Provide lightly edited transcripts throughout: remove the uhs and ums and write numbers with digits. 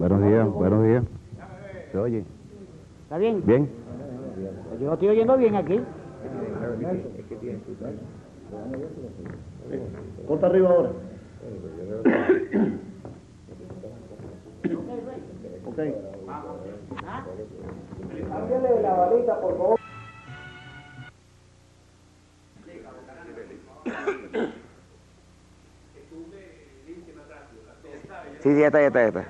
Buenos días, buenos días. ¿Se oye? ¿Está bien? ¿Bien? Yo lo estoy oyendo bien aquí. Ponte arriba ahora. Ok. Cámbiale la varita, por favor. Sí, ya está.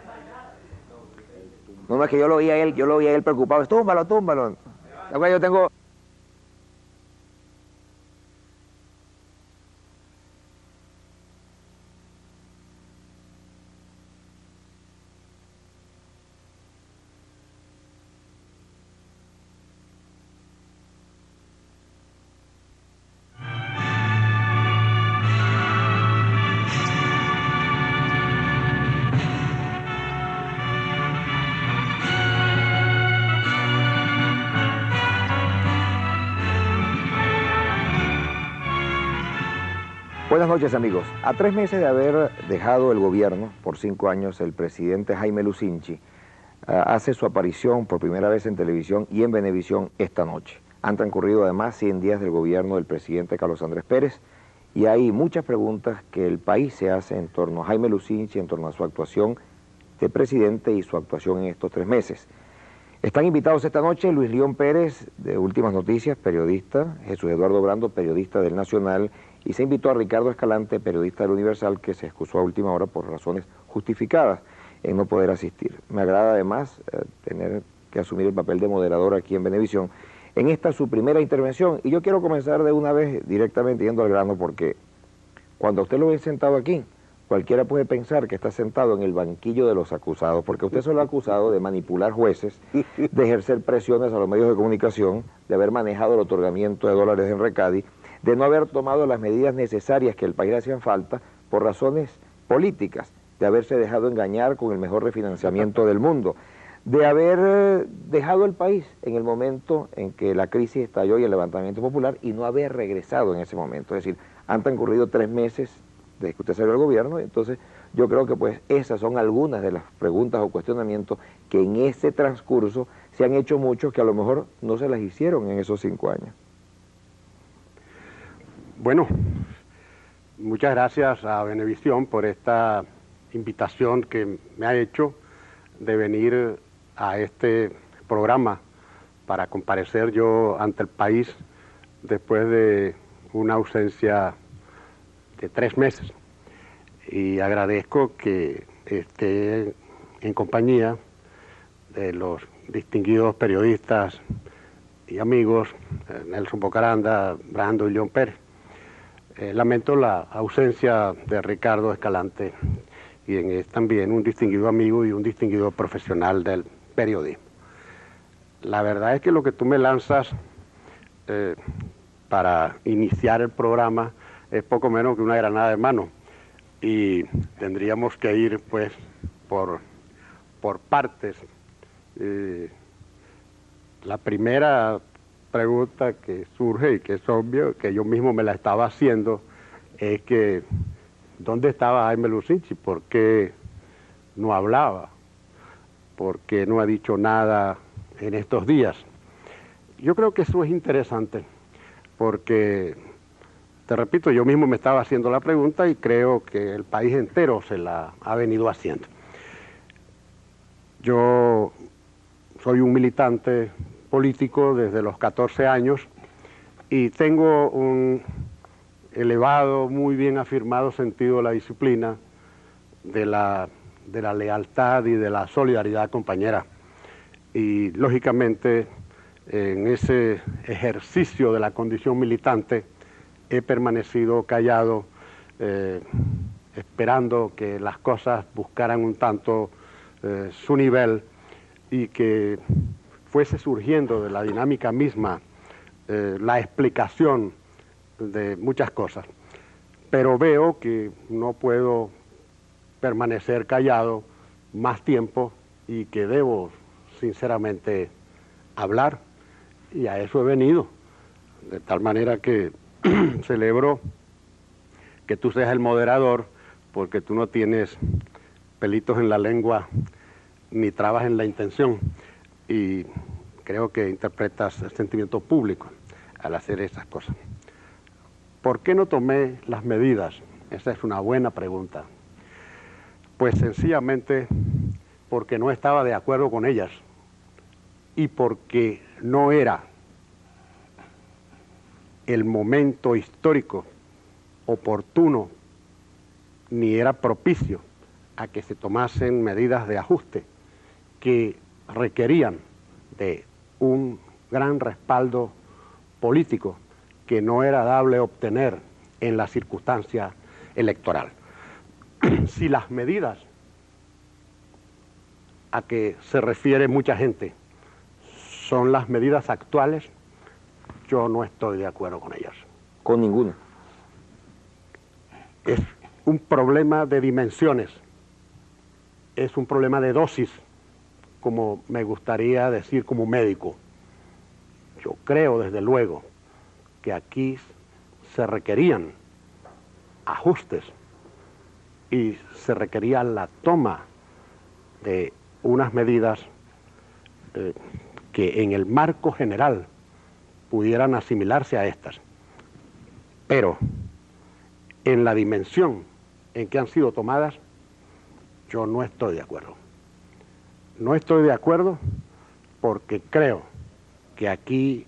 No, es que yo lo oía a él preocupado. Túmbalo. Ahora yo tengo... Buenas noches, amigos. A 3 meses de haber dejado el gobierno por 5 años, el presidente Jaime Lucinchi hace su aparición por primera vez en televisión y en Venevisión esta noche. Han transcurrido además 100 días del gobierno del presidente Carlos Andrés Pérez y hay muchas preguntas que el país se hace en torno a Jaime Lucinchi, en torno a su actuación de presidente y su actuación en estos 3 meses. Están invitados esta noche Luis León Pérez, de Últimas Noticias, periodista, Jesús Eduardo Brando, periodista del Nacional, y se invitó a Ricardo Escalante, periodista del Universal, que se excusó a última hora por razones justificadas en no poder asistir. Me agrada además tener que asumir el papel de moderador aquí en Venevisión. En esta su primera intervención, y yo quiero comenzar de una vez directamente yendo al grano, porque cuando usted lo ve sentado aquí, cualquiera puede pensar que está sentado en el banquillo de los acusados, porque usted se lo ha acusado de manipular jueces, de ejercer presiones a los medios de comunicación, de haber manejado el otorgamiento de dólares en Recadi, de no haber tomado las medidas necesarias que el país le hacían falta por razones políticas, de haberse dejado engañar con el mejor refinanciamiento del mundo, de haber dejado el país en el momento en que la crisis estalló y el levantamiento popular y no haber regresado en ese momento. Es decir, han transcurrido 3 meses desde que usted salió del gobierno, y entonces yo creo que pues esas son algunas de las preguntas o cuestionamientos que en ese transcurso se han hecho muchos que a lo mejor no se las hicieron en esos 5 años. Bueno, muchas gracias a Venevisión por esta invitación que me ha hecho de venir a este programa para comparecer yo ante el país después de una ausencia de 3 meses. Y agradezco que esté en compañía de los distinguidos periodistas y amigos Nelson Bocaranda, Brando y León Pérez. Lamento la ausencia de Ricardo Escalante, quien es también un distinguido amigo y un distinguido profesional del periodismo. La verdad es que lo que tú me lanzas para iniciar el programa es poco menos que una granada de mano, y tendríamos que ir pues por partes. La primera pregunta que surge y que es obvio, que yo mismo me la estaba haciendo, es que ¿dónde estaba Jaime Lucinchi? ¿Por qué no hablaba? ¿Por qué no ha dicho nada en estos días? Yo creo que eso es interesante, porque, te repito, yo mismo me estaba haciendo la pregunta y creo que el país entero se la ha venido haciendo. Yo soy un militante político desde los 14 años y tengo un elevado, muy bien afirmado sentido de la disciplina, de la lealtad y de la solidaridad compañera. Y lógicamente en ese ejercicio de la condición militante he permanecido callado, esperando que las cosas buscaran un tanto su nivel y que fuese surgiendo de la dinámica misma la explicación de muchas cosas. Pero veo que no puedo permanecer callado más tiempo y que debo sinceramente hablar, y a eso he venido, de tal manera que celebro que tú seas el moderador, porque tú no tienes pelitos en la lengua ni trabas en la intención, y creo que interpretas el sentimiento público al hacer esas cosas. ¿Por qué no tomé las medidas? Esa es una buena pregunta. Pues sencillamente porque no estaba de acuerdo con ellas y porque no era el momento histórico oportuno ni era propicio a que se tomasen medidas de ajuste que requerían de un gran respaldo político que no era dable obtener en la circunstancia electoral. Si las medidas a que se refiere mucha gente son las medidas actuales, yo no estoy de acuerdo con ellas. Con ninguna. Es un problema de dimensiones, es un problema de dosis, como me gustaría decir como médico. Yo creo, desde luego, que aquí se requerían ajustes y se requería la toma de unas medidas que en el marco general pudieran asimilarse a estas. Pero en la dimensión en que han sido tomadas, yo no estoy de acuerdo. No estoy de acuerdo porque creo que aquí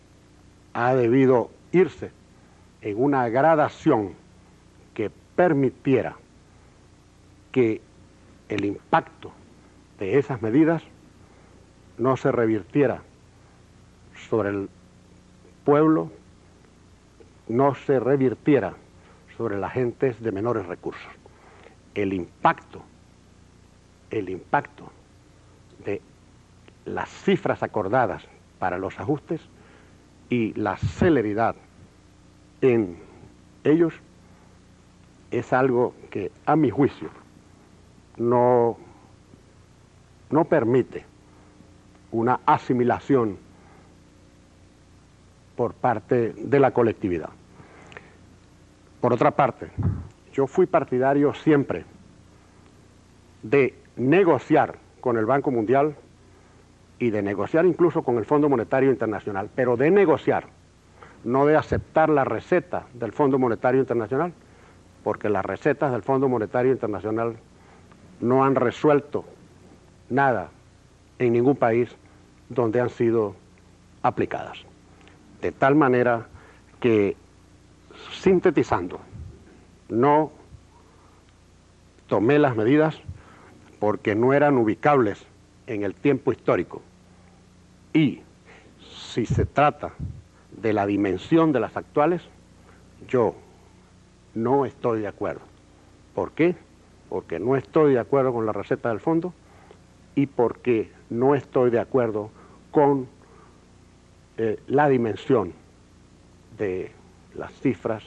ha debido irse en una gradación que permitiera que el impacto de esas medidas no se revirtiera sobre el pueblo, no se revirtiera sobre las gentes de menores recursos. El impacto de las cifras acordadas para los ajustes y la celeridad en ellos es algo que, a mi juicio, no permite una asimilación por parte de la colectividad. Por otra parte, yo fui partidario siempre de negociar con el Banco Mundial y de negociar incluso con el Fondo Monetario Internacional, pero de negociar, no de aceptar la receta del Fondo Monetario Internacional, porque las recetas del Fondo Monetario Internacional no han resuelto nada en ningún país donde han sido aplicadas. De tal manera que, sintetizando, no tomé las medidas porque no eran ubicables en el tiempo histórico. Y si se trata de la dimensión de las actuales, yo no estoy de acuerdo. ¿Por qué? Porque no estoy de acuerdo con la receta del fondo y porque no estoy de acuerdo con la dimensión de las cifras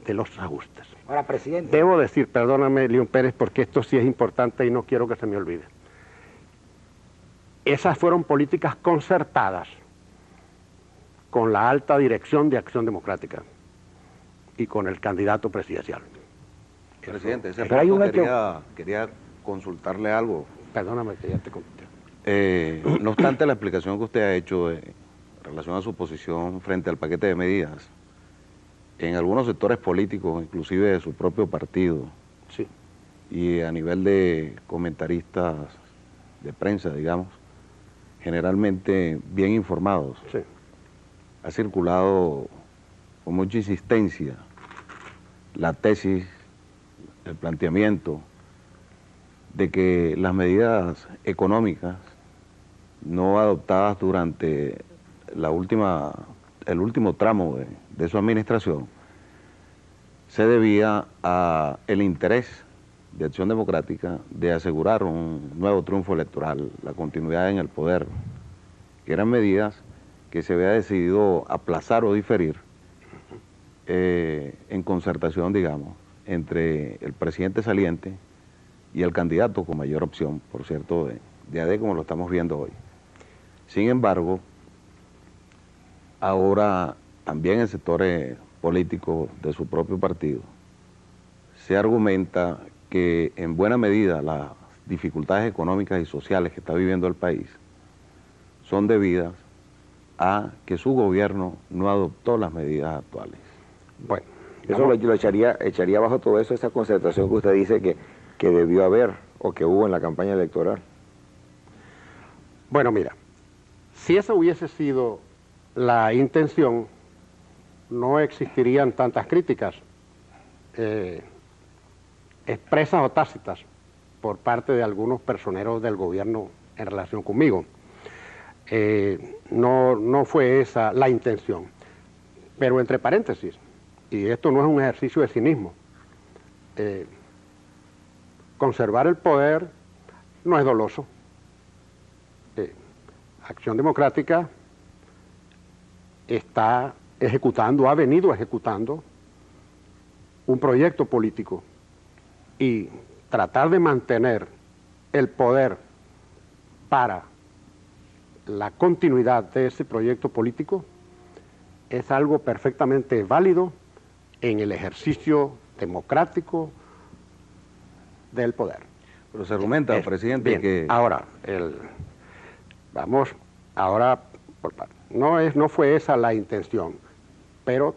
de los ajustes. Ahora, presidente. Debo decir, perdóname, León Pérez, porque esto sí es importante y no quiero que se me olvide. Esas fueron políticas concertadas con la alta dirección de Acción Democrática y con el candidato presidencial. Presidente, ese Pero hay un punto quería consultarle algo. Perdóname que ya te conté. No obstante la explicación que usted ha hecho en relación a su posición frente al paquete de medidas, en algunos sectores políticos, inclusive de su propio partido, Sí. y a nivel de comentaristas de prensa, digamos, generalmente bien informados, Sí. ha circulado con mucha insistencia la tesis, el planteamiento de que las medidas económicas no adoptadas durante el último tramo de su administración se debía a el interés de Acción Democrática de asegurar un nuevo triunfo electoral, la continuidad en el poder, que eran medidas que se había decidido aplazar o diferir en concertación, digamos, entre el presidente saliente y el candidato con mayor opción, por cierto, de AD, como lo estamos viendo hoy. Sin embargo, ahora también en sectores políticos de su propio partido se argumenta que en buena medida las dificultades económicas y sociales que está viviendo el país son debidas a que su gobierno no adoptó las medidas actuales. Bueno, Eso lo echaría bajo todo eso, esa concertación que usted dice que debió haber o que hubo en la campaña electoral. bueno, mira, si esa hubiese sido la intención, no existirían tantas críticas expresas o tácitas por parte de algunos personeros del gobierno en relación conmigo. No fue esa la intención. Pero entre paréntesis, y esto no es un ejercicio de cinismo, conservar el poder no es doloso. Acción Democrática está ejecutando, ha venido ejecutando un proyecto político, y tratar de mantener el poder para la continuidad de ese proyecto político es algo perfectamente válido en el ejercicio democrático del poder. Pero se argumenta, presidente, bien, que... Ahora, no fue esa la intención, pero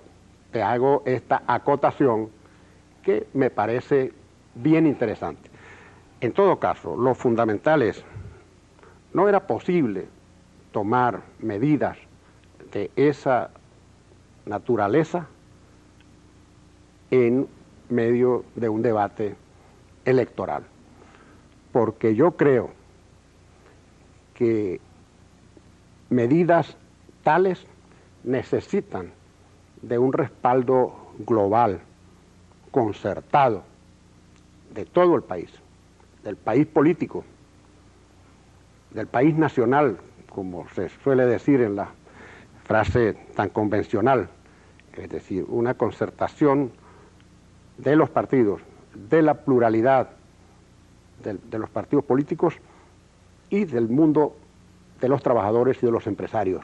te hago esta acotación que me parece bien interesante. En todo caso, lo fundamental es, no era posible tomar medidas de esa naturaleza en medio de un debate electoral, porque yo creo que medidas tales necesitan de un respaldo global, concertado, de todo el país, del país político, del país nacional, como se suele decir en la frase tan convencional, es decir, una concertación de los partidos, de la pluralidad de los partidos políticos y del mundo de los trabajadores y de los empresarios.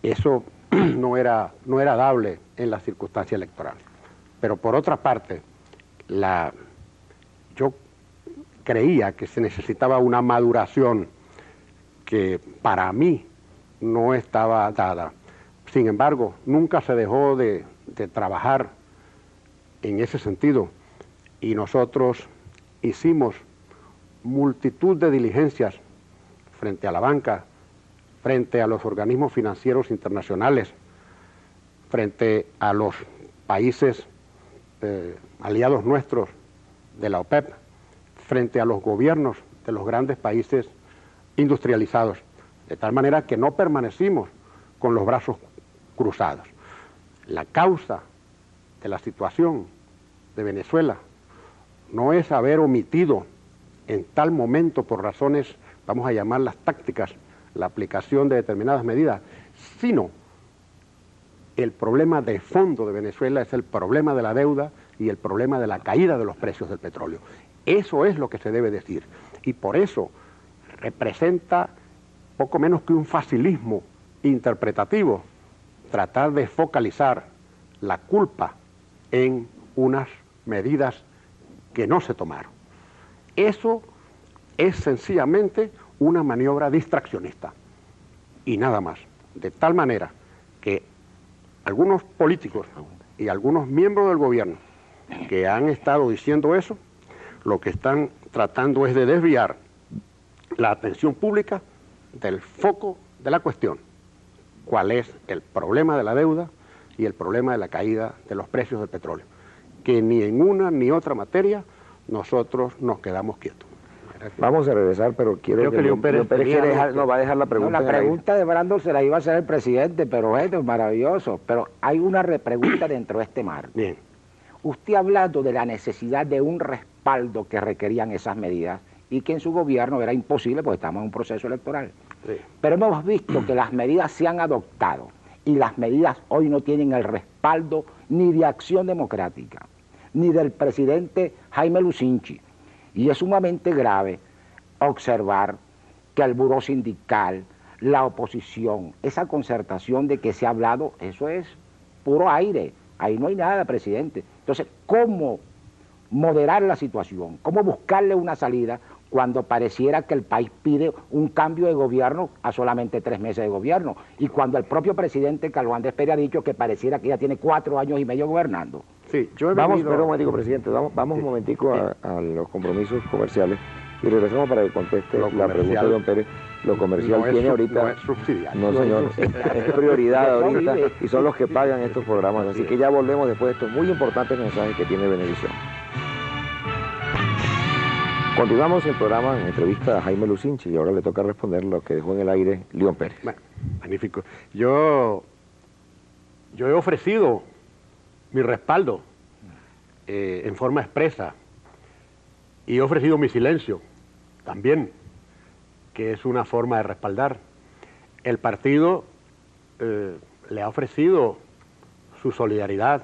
Eso no era dable en la circunstancia electoral. Pero por otra parte, yo creía que se necesitaba una maduración que para mí no estaba dada. Sin embargo, nunca se dejó de trabajar en ese sentido, y nosotros hicimos multitud de diligencias frente a la banca, frente a los organismos financieros internacionales, frente a los países aliados nuestros de la OPEP, frente a los gobiernos de los grandes países industrializados, de tal manera que no permanecimos con los brazos cruzados. La causa de la situación de Venezuela no es haber omitido en tal momento, por razones, vamos a llamarlas tácticas, la aplicación de determinadas medidas, sino el problema de fondo de Venezuela es el problema de la deuda y el problema de la caída de los precios del petróleo. Eso es lo que se debe decir, y por eso representa poco menos que un facilismo interpretativo tratar de focalizar la culpa en unas medidas que no se tomaron. Eso es sencillamente una maniobra distraccionista y nada más, de tal manera que algunos políticos y algunos miembros del gobierno que han estado diciendo eso, lo que están tratando es de desviar la atención pública del foco de la cuestión, cuál es el problema de la deuda y el problema de la caída de los precios del petróleo, que ni en una ni otra materia nosotros nos quedamos quietos. Vamos a regresar, pero quiero que León Pérez va a dejar la pregunta. No, la pregunta de Brando se la iba a hacer el presidente, pero esto es maravilloso. Pero hay una repregunta dentro de este marco. Bien. Usted ha hablado de la necesidad de un respaldo que requerían esas medidas y que en su gobierno era imposible porque estamos en un proceso electoral. Sí. Pero hemos visto que las medidas se han adoptado y las medidas hoy no tienen el respaldo ni de Acción Democrática, ni del presidente Jaime Lucinchi. Y es sumamente grave observar que el buró sindical, la oposición, esa concertación de que se ha hablado, eso es puro aire, ahí no hay nada, presidente. Entonces, ¿cómo moderar la situación, cómo buscarle una salida cuando pareciera que el país pide un cambio de gobierno a solamente 3 meses de gobierno, y cuando el propio presidente Carlos Andrés Pérez ha dicho que pareciera que ya tiene 4 años y medio gobernando. Sí, yo he Vamos, venido... pero un momentico, presidente, vamos un momentico a los compromisos comerciales y regresamos para que conteste Lo la pregunta comercial de don Pérez. Lo comercial no es tiene ahorita... no es subsidiario. No, señor, es prioridad Eso ahorita vive. y son los que pagan estos programas. Así que ya volvemos después de estos muy importantes mensajes que tiene Venevisión. Continuamos el programa en entrevista a Jaime Lucinchi y ahora le toca responder lo que dejó en el aire León Pérez. Bueno, magnífico. Yo he ofrecido mi respaldo en forma expresa y he ofrecido mi silencio también, que es una forma de respaldar. El partido le ha ofrecido su solidaridad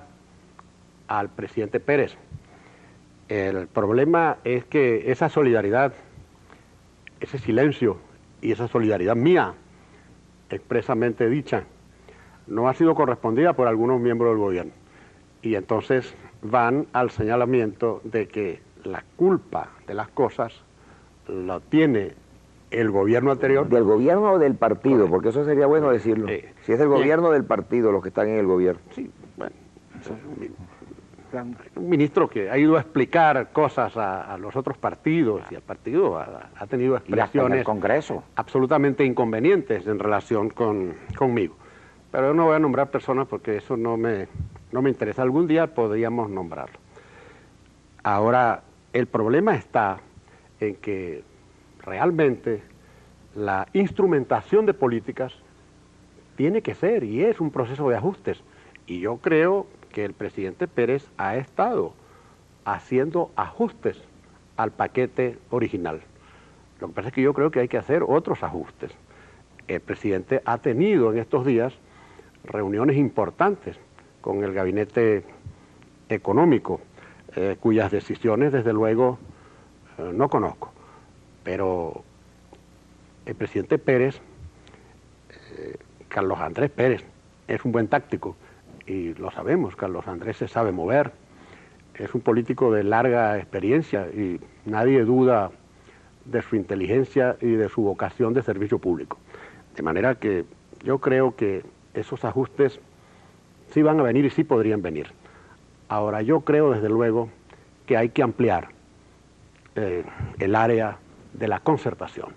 al presidente Pérez. El problema es que esa solidaridad, ese silencio y esa solidaridad mía, expresamente dicha, no ha sido correspondida por algunos miembros del gobierno. Y entonces van al señalamiento de que la culpa de las cosas la tiene el gobierno anterior. ¿Del gobierno o del partido? Porque eso sería bueno decirlo. Si es del gobierno o del partido los que están en el gobierno. Sí, bueno, un ministro que ha ido a explicar cosas a los otros partidos y el partido ha tenido Y hasta en el expresiones Congreso. absolutamente inconvenientes en relación conmigo. Pero yo no voy a nombrar personas porque eso no me interesa. Algún día podríamos nombrarlo. Ahora, el problema está en que realmente la instrumentación de políticas tiene que ser y es un proceso de ajustes. Y yo creo que el presidente Pérez ha estado haciendo ajustes al paquete original. Lo que pasa es que yo creo que hay que hacer otros ajustes. El presidente ha tenido en estos días reuniones importantes con el gabinete económico, cuyas decisiones desde luego no conozco. Pero el presidente Pérez, Carlos Andrés Pérez, es un buen táctico. Y lo sabemos, Carlos Andrés se sabe mover, es un político de larga experiencia y nadie duda de su inteligencia y de su vocación de servicio público. De manera que yo creo que esos ajustes sí van a venir y sí podrían venir. Ahora, yo creo desde luego que hay que ampliar el área de la concertación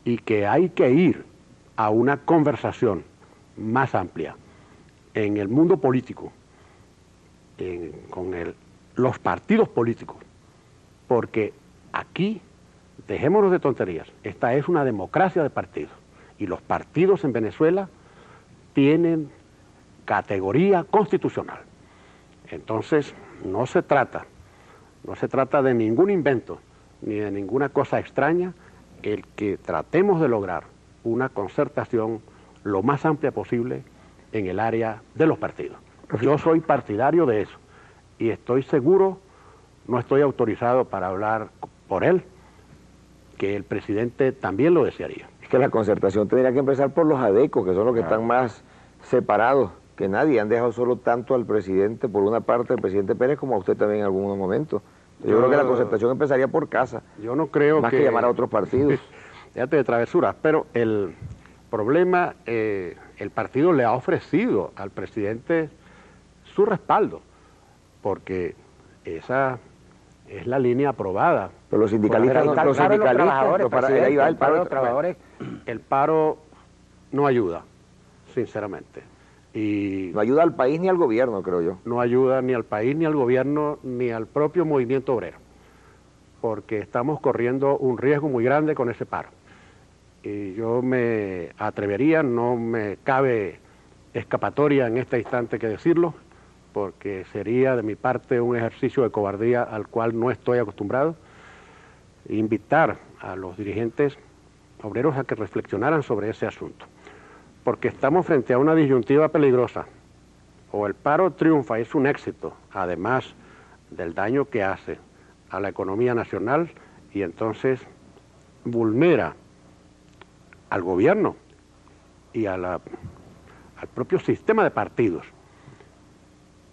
y que hay que ir a una conversación más amplia en el mundo político, con los partidos políticos, porque aquí, dejémonos de tonterías, esta es una democracia de partidos, y los partidos en Venezuela tienen categoría constitucional. Entonces, no se trata de ningún invento, ni de ninguna cosa extraña, el que tratemos de lograr una concertación lo más amplia posible en el área de los partidos. Yo soy partidario de eso y estoy seguro, no estoy autorizado para hablar por él, que el presidente también lo desearía. Es que la concertación tendría que empezar por los adecos, que son los que están más separados que nadie. Han dejado solo tanto al presidente, por una parte, el presidente Pérez, como a usted también en algún momento. Yo creo que la concertación empezaría por casa. Yo no creo más que llamar a otros partidos. Déjate de travesuras, pero el problema, el partido le ha ofrecido al presidente su respaldo, porque esa es la línea aprobada. Pero los sindicalistas, ahí va el paro de los trabajadores. El paro no ayuda, sinceramente. Y no ayuda al país ni al gobierno, creo yo. No ayuda ni al país, ni al gobierno, ni al propio movimiento obrero, porque estamos corriendo un riesgo muy grande con ese paro. Y yo me atrevería, no me cabe escapatoria en este instante que decirlo, porque sería de mi parte un ejercicio de cobardía al cual no estoy acostumbrado, invitar a los dirigentes obreros a que reflexionaran sobre ese asunto, porque estamos frente a una disyuntiva peligrosa. O el paro triunfa, es un éxito, además del daño que hace a la economía nacional, y entonces vulnera al gobierno y al propio sistema de partidos.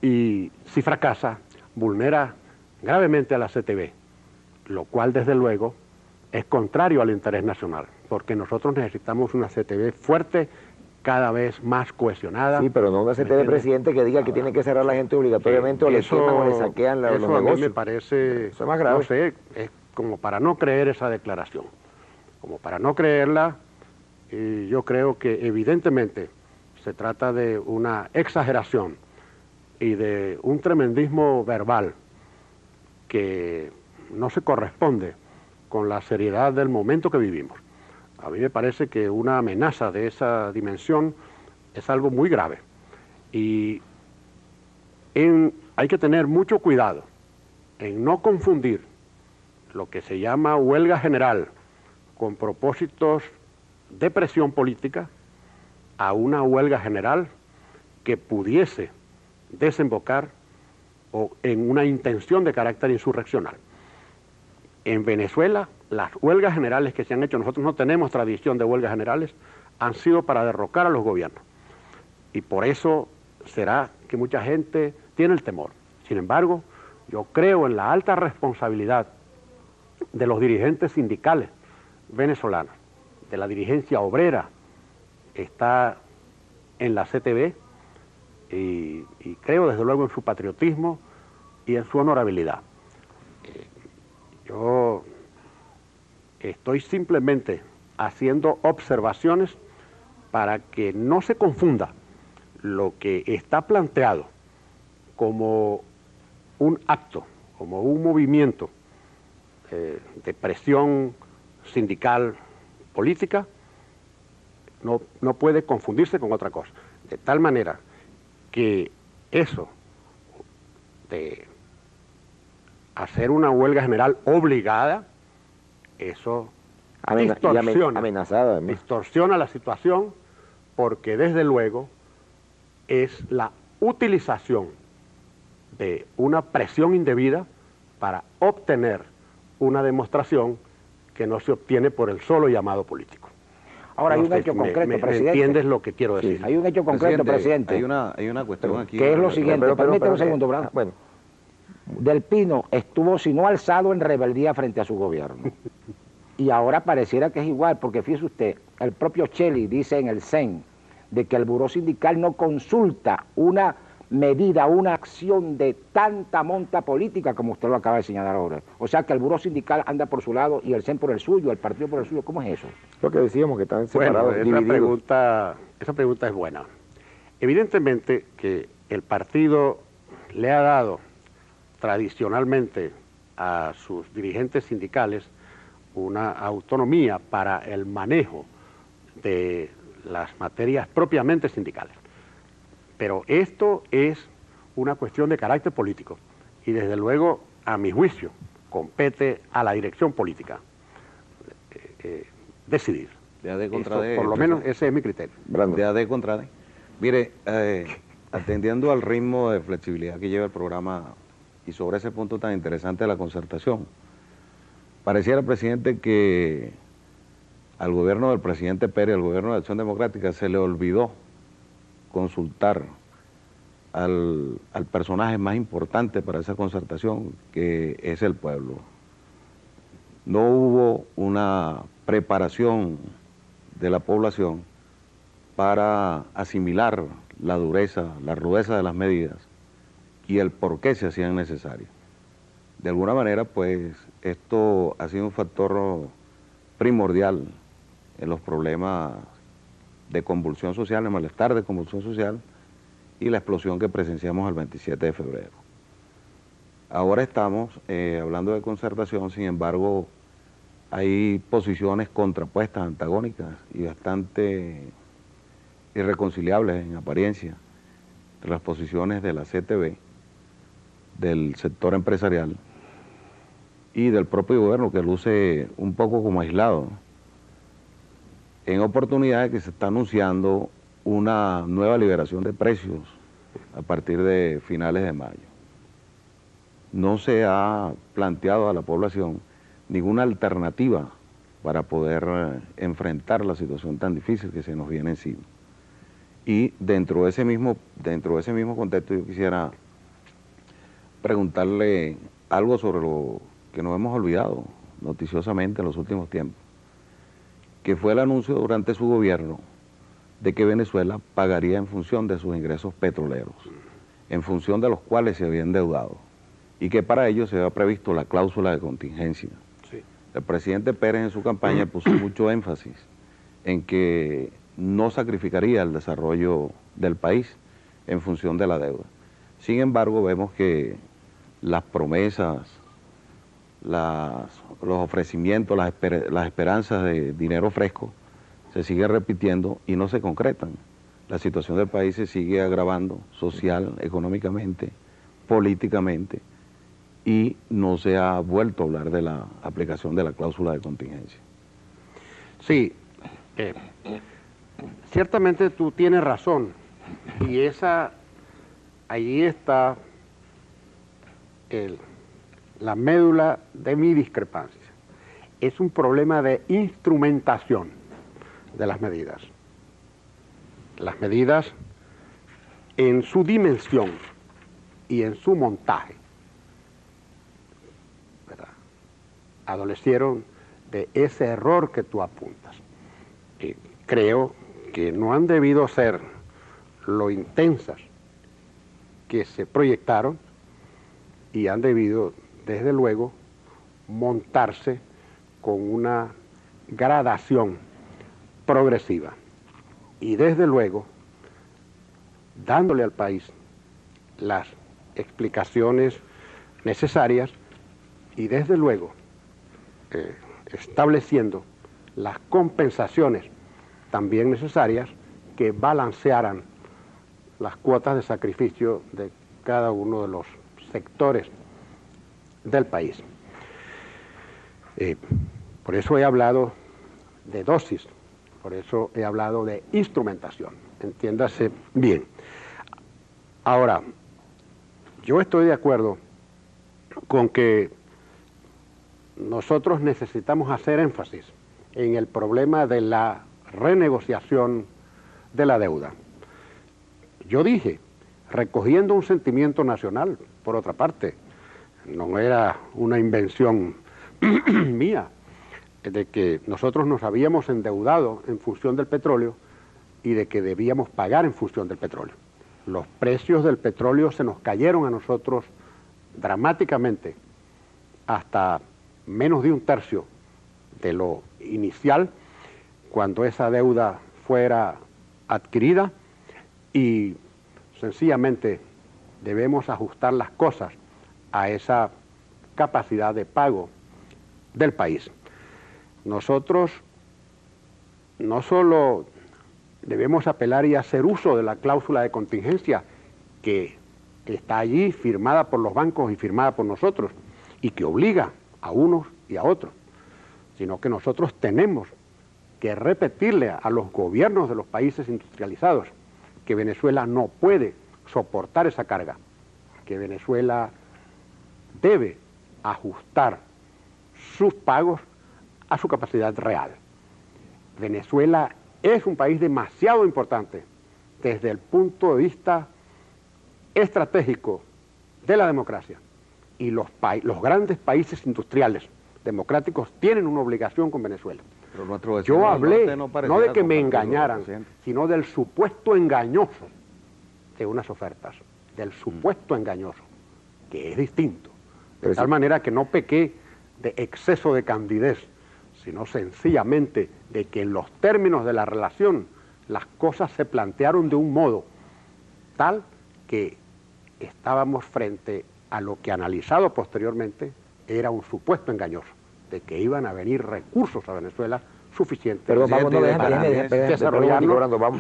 Y si fracasa, vulnera gravemente a la CTV, lo cual desde luego es contrario al interés nacional, porque nosotros necesitamos una CTV fuerte, cada vez más cohesionada. Sí, pero no una CTV, presidente, que diga que tiene que cerrar la gente obligatoriamente, o le queman o le saquean los eso negocios. A mí me parece, eso es más grave. No sé, es como para no creer esa declaración. Como para no creerla, yo creo que evidentemente se trata de una exageración y de un tremendismo verbal que no se corresponde con la seriedad del momento que vivimos. A mí me parece que una amenaza de esa dimensión es algo muy grave y hay que tener mucho cuidado en no confundir lo que se llama huelga general con propósitos de presión política a una huelga general que pudiese desembocar en una intención de carácter insurreccional. En Venezuela, las huelgas generales que se han hecho, nosotros no tenemos tradición de huelgas generales, han sido para derrocar a los gobiernos. Y por eso será que mucha gente tiene el temor. Sin embargo, yo creo en la alta responsabilidad de los dirigentes sindicales venezolanos, de la dirigencia obrera, está en la CTV, y creo desde luego en su patriotismo y en su honorabilidad. Yo estoy simplemente haciendo observaciones para que no se confunda lo que está planteado como un acto, como un movimiento de presión sindical política, no puede confundirse con otra cosa. De tal manera que eso de hacer una huelga general obligada, eso distorsiona la situación, porque desde luego es la utilización de una presión indebida para obtener una demostración que no se obtiene por el solo llamado político. Ahora, hay un hecho concreto, presidente. ¿Entiendes lo que quiero decir? Sí, hay un hecho concreto, presidente. Hay una cuestión aquí. Que es lo siguiente, permítame un segundo, ¿verdad? Bueno. Del Pino estuvo, si no alzado, en rebeldía frente a su gobierno. Y ahora pareciera que es igual, porque fíjese usted, el propio Cheli dice en el CEN de que el Buró Sindical no consulta una medida, una acción de tanta monta política como usted lo acaba de señalar ahora. O sea que el Buró Sindical anda por su lado y el CEN por el suyo, el partido por el suyo. ¿Cómo es eso? Lo que decíamos, que están separados, divididos. Esa pregunta es buena. Evidentemente que el partido le ha dado tradicionalmente a sus dirigentes sindicales una autonomía para el manejo de las materias propiamente sindicales. Pero esto es una cuestión de carácter político y desde luego, a mi juicio, compete a la dirección política decidir. De AD contra D. Por lo menos ese es mi criterio. De AD contra D. Mire, atendiendo al ritmo de flexibilidad que lleva el programa y sobre ese punto tan interesante de la concertación, pareciera, presidente, que al gobierno del presidente Pérez, al gobierno de Acción Democrática, se le olvidó consultar al personaje más importante para esa concertación, que es el pueblo. No hubo una preparación de la población para asimilar la dureza, la rudeza de las medidas y el por qué se hacían necesarias. De alguna manera, pues, esto ha sido un factor primordial en los problemas de convulsión social, el malestar de convulsión social y la explosión que presenciamos el 27 de febrero. Ahora estamos hablando de concertación, sin embargo, hay posiciones contrapuestas, antagónicas y bastante irreconciliables en apariencia entre las posiciones de la CTV, del sector empresarial y del propio gobierno, que luce un poco como aislado, en oportunidades que se está anunciando una nueva liberación de precios a partir de finales de mayo. No se ha planteado a la población ninguna alternativa para poder enfrentar la situación tan difícil que se nos viene encima. Y dentro de ese mismo contexto yo quisiera preguntarle algo sobre lo que nos hemos olvidado noticiosamente en los últimos tiempos, que fue el anuncio durante su gobierno de que Venezuela pagaría en función de sus ingresos petroleros, en función de los cuales se había endeudado, y que para ello se había previsto la cláusula de contingencia. Sí. El presidente Pérez en su campaña puso mucho énfasis en que no sacrificaría el desarrollo del país en función de la deuda. Sin embargo, vemos que las promesas, los ofrecimientos, las esperanzas de dinero fresco se siguen repitiendo y no se concretan. La situación del país se sigue agravando social, económicamente, políticamente, y no se ha vuelto a hablar de la aplicación de la cláusula de contingencia. Sí, ciertamente tú tienes razón, y ahí está la médula de mi discrepancia. Es un problema de instrumentación de las medidas. Las medidas en su dimensión y en su montaje, ¿verdad?, adolecieron de ese error que tú apuntas. Creo que no han debido ser lo intensas que se proyectaron y han debido, desde luego, montarse con una gradación progresiva y, desde luego, dándole al país las explicaciones necesarias y, desde luego, estableciendo las compensaciones también necesarias que balancearan las cuotas de sacrificio de cada uno de los sectores del país. Por eso he hablado de dosis, por eso he hablado de instrumentación, entiéndase bien. Ahora, yo estoy de acuerdo con que nosotros necesitamos hacer énfasis en el problema de la renegociación de la deuda. Yo dije, recogiendo un sentimiento nacional, por otra parte, no era una invención mía, de que nosotros nos habíamos endeudado en función del petróleo y de que debíamos pagar en función del petróleo. Los precios del petróleo se nos cayeron a nosotros dramáticamente, hasta menos de un tercio de lo inicial, cuando esa deuda fuera adquirida, y sencillamente debemos ajustar las cosas a esa capacidad de pago del país. Nosotros no solo debemos apelar y hacer uso de la cláusula de contingencia que está allí firmada por los bancos y firmada por nosotros y que obliga a unos y a otros, sino que nosotros tenemos que repetirle a los gobiernos de los países industrializados que Venezuela no puede soportar esa carga, que Venezuela debe ajustar sus pagos a su capacidad real. Venezuela es un país demasiado importante desde el punto de vista estratégico de la democracia, y los grandes países industriales democráticos tienen una obligación con Venezuela. Yo hablé no de que me engañaran, sino del supuesto engañoso de unas ofertas, del supuesto engañoso, que es distinto. De tal manera que no pequé de exceso de candidez, sino sencillamente de que en los términos de la relación las cosas se plantearon de un modo tal que estábamos frente a lo que, analizado posteriormente, era un supuesto engañoso, de que iban a venir recursos a Venezuela suficientes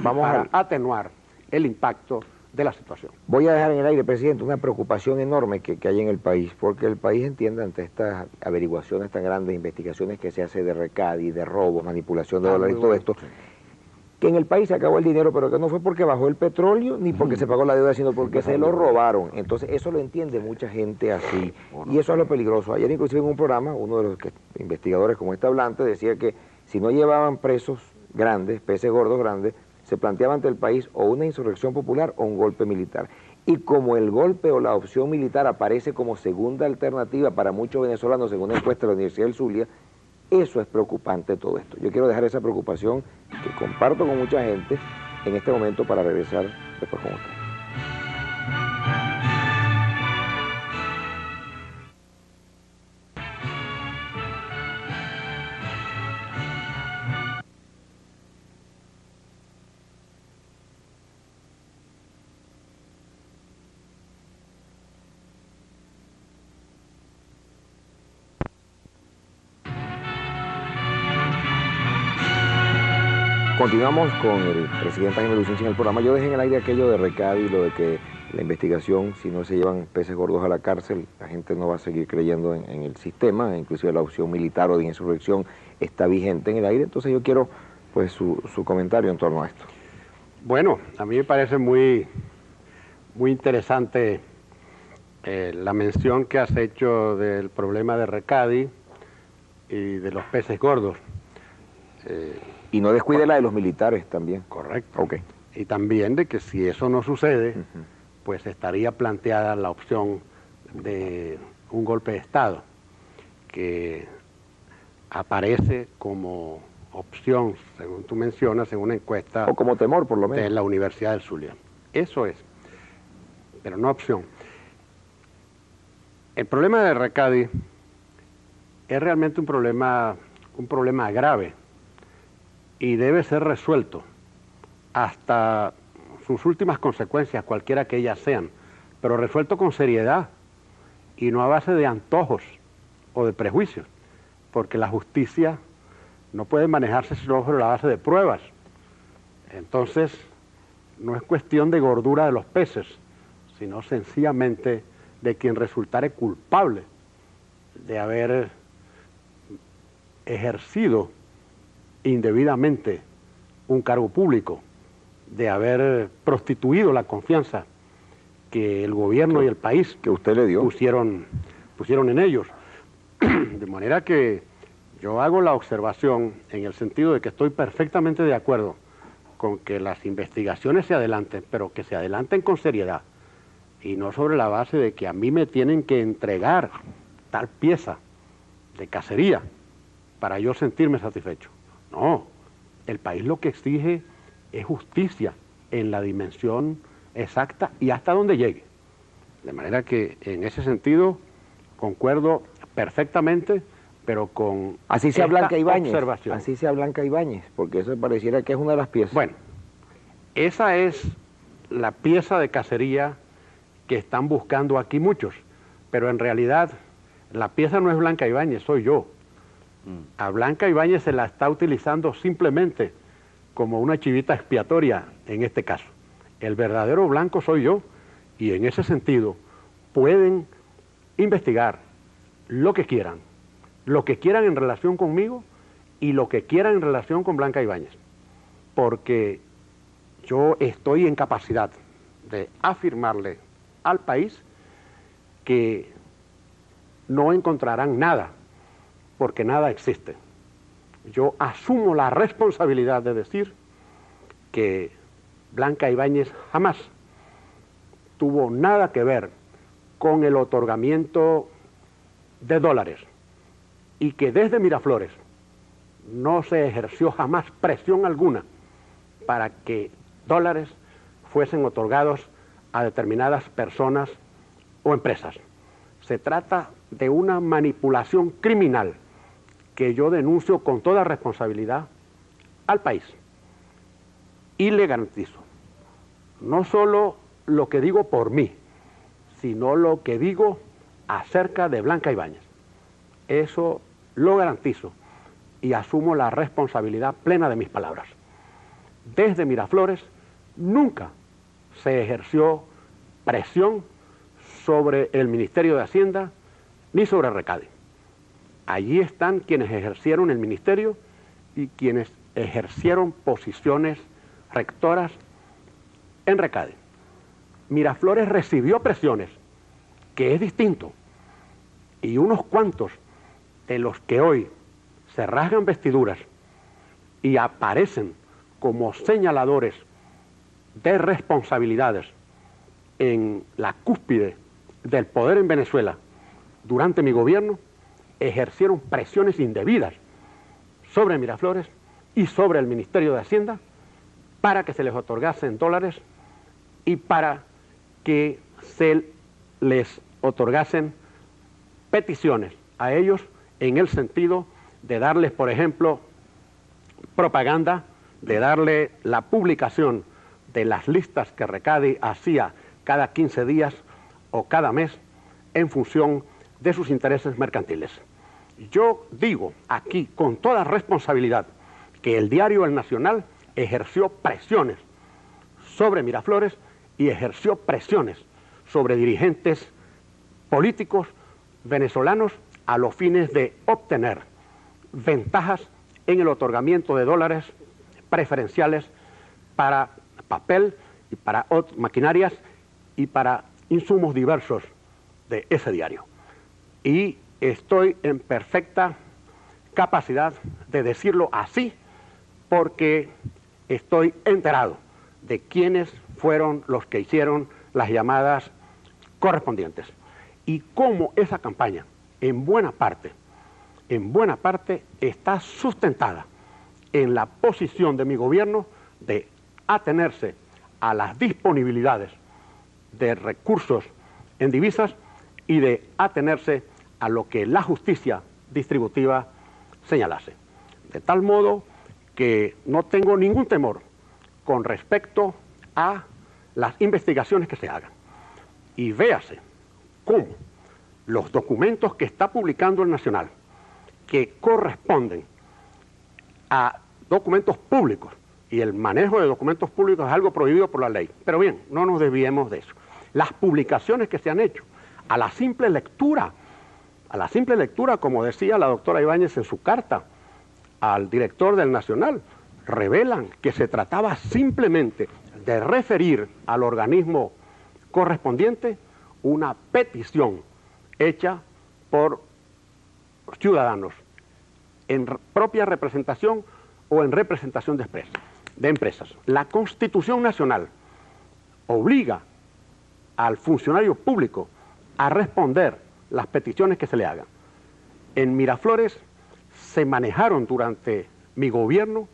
para atenuar el impacto de la situación. Voy a dejar en el aire, presidente, una preocupación enorme que hay en el país, porque el país entiende ante estas averiguaciones tan grandes, investigaciones que se hace de recadi, de robos, manipulación de dólares y todo esto, que en el país se acabó el dinero, pero que no fue porque bajó el petróleo ni porque se pagó la deuda, sino porque se lo robaron. Entonces eso lo entiende mucha gente así, y eso es lo peligroso. Ayer inclusive en un programa, uno de los investigadores como este hablante decía que si no llevaban presos grandes, peces gordos grandes, se planteaba ante el país o una insurrección popular o un golpe militar. Y como el golpe o la opción militar aparece como segunda alternativa para muchos venezolanos, según la encuesta de la Universidad del Zulia, eso es preocupante todo esto. Yo quiero dejar esa preocupación que comparto con mucha gente en este momento para regresar después con ustedes. Continuamos con el presidente Jaime Lucínchi en el programa. Yo dejé en el aire aquello de Recadi, lo de que la investigación, si no se llevan peces gordos a la cárcel, la gente no va a seguir creyendo en el sistema, inclusive la opción militar o de insurrección está vigente en el aire. Entonces yo quiero pues su comentario en torno a esto. Bueno, a mí me parece muy interesante la mención que has hecho del problema de Recadi y de los peces gordos. Y no descuide la de los militares también. Correcto. Ok. Y también de que si eso no sucede, pues estaría planteada la opción de un golpe de Estado, que aparece como opción, según tú mencionas, en una encuesta O como temor, por lo menos. de la Universidad del Zulia. Eso es, pero no opción. El problema de Recadi es realmente un problema grave y debe ser resuelto hasta sus últimas consecuencias, cualquiera que ellas sean, pero resuelto con seriedad y no a base de antojos o de prejuicios, porque la justicia no puede manejarse sino sobre la base de pruebas. Entonces, no es cuestión de gordura de los peces, sino sencillamente de quien resultare culpable de haber ejercido indebidamente un cargo público, de haber prostituido la confianza que el gobierno y el país que usted le dio pusieron en ellos. De manera que yo hago la observación en el sentido de que estoy perfectamente de acuerdo con que las investigaciones se adelanten, pero que se adelanten con seriedad y no sobre la base de que a mí me tienen que entregar tal pieza de cacería para yo sentirme satisfecho. No, el país lo que exige es justicia en la dimensión exacta y hasta donde llegue. De manera que en ese sentido concuerdo perfectamente, pero con así sea Blanca Ibáñez, observación. así sea Blanca Ibáñez, porque eso pareciera que es una de las piezas. Bueno, esa es la pieza de cacería que están buscando aquí muchos, pero en realidad la pieza no es Blanca Ibáñez, soy yo. A Blanca Ibáñez se la está utilizando simplemente como una chivita expiatoria en este caso. El verdadero blanco soy yo y en ese sentido pueden investigar lo que quieran en relación conmigo y lo que quieran en relación con Blanca Ibáñez, porque yo estoy en capacidad de afirmarle al país que no encontrarán nada, porque nada existe. Yo asumo la responsabilidad de decir que Blanca Ibáñez jamás tuvo nada que ver con el otorgamiento de dólares y que desde Miraflores no se ejerció jamás presión alguna para que dólares fuesen otorgados a determinadas personas o empresas. Se trata de una manipulación criminal que yo denuncio con toda responsabilidad al país. Y le garantizo, no solo lo que digo por mí, sino lo que digo acerca de Blanca Ibáñez. Eso lo garantizo y asumo la responsabilidad plena de mis palabras. Desde Miraflores nunca se ejerció presión sobre el Ministerio de Hacienda ni sobre Recadi. Allí están quienes ejercieron el ministerio y quienes ejercieron posiciones rectoras en Recadi. Miraflores recibió presiones, que es distinto, y unos cuantos de los que hoy se rasgan vestiduras y aparecen como señaladores de responsabilidades en la cúspide del poder en Venezuela durante mi gobierno, ejercieron presiones indebidas sobre Miraflores y sobre el Ministerio de Hacienda para que se les otorgasen dólares y para que se les otorgasen peticiones a ellos en el sentido de darles, por ejemplo, propaganda, de darle la publicación de las listas que Recadi hacía cada 15 días o cada mes en función de sus intereses mercantiles. Yo digo aquí con toda responsabilidad que el diario El Nacional ejerció presiones sobre Miraflores y ejerció presiones sobre dirigentes políticos venezolanos a los fines de obtener ventajas en el otorgamiento de dólares preferenciales para papel y para maquinarias y para insumos diversos de ese diario. Y estoy en perfecta capacidad de decirlo así porque estoy enterado de quiénes fueron los que hicieron las llamadas correspondientes y cómo esa campaña en buena parte está sustentada en la posición de mi gobierno de atenerse a las disponibilidades de recursos en divisas y de atenerse a lo que la justicia distributiva señalase. De tal modo que no tengo ningún temor con respecto a las investigaciones que se hagan. Y véase cómo los documentos que está publicando el Nacional, que corresponden a documentos públicos, y el manejo de documentos públicos es algo prohibido por la ley, pero bien, no nos desviemos de eso. Las publicaciones que se han hecho, a la simple lectura, como decía la doctora Ibáñez en su carta al director del Nacional, revelan que se trataba simplemente de referir al organismo correspondiente una petición hecha por ciudadanos en propia representación o en representación de empresas. La Constitución Nacional obliga al funcionario público a responder las peticiones que se le hagan. En Miraflores se manejaron durante mi gobierno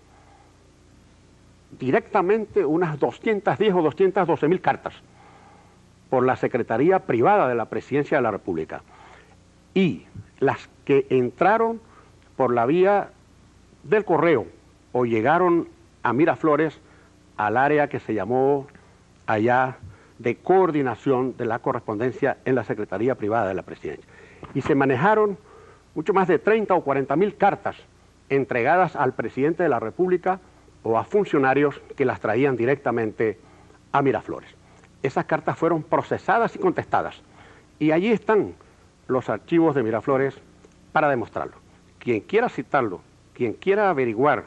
directamente unas 210 o 212.000 cartas por la Secretaría Privada de la Presidencia de la República. Y las que entraron por la vía del correo o llegaron a Miraflores al área que se llamó allá de coordinación de la correspondencia en la Secretaría Privada de la Presidencia. Y se manejaron mucho más de 30 o 40.000 cartas entregadas al presidente de la República o a funcionarios que las traían directamente a Miraflores. Esas cartas fueron procesadas y contestadas. Y allí están los archivos de Miraflores para demostrarlo. Quien quiera citarlo, quien quiera averiguar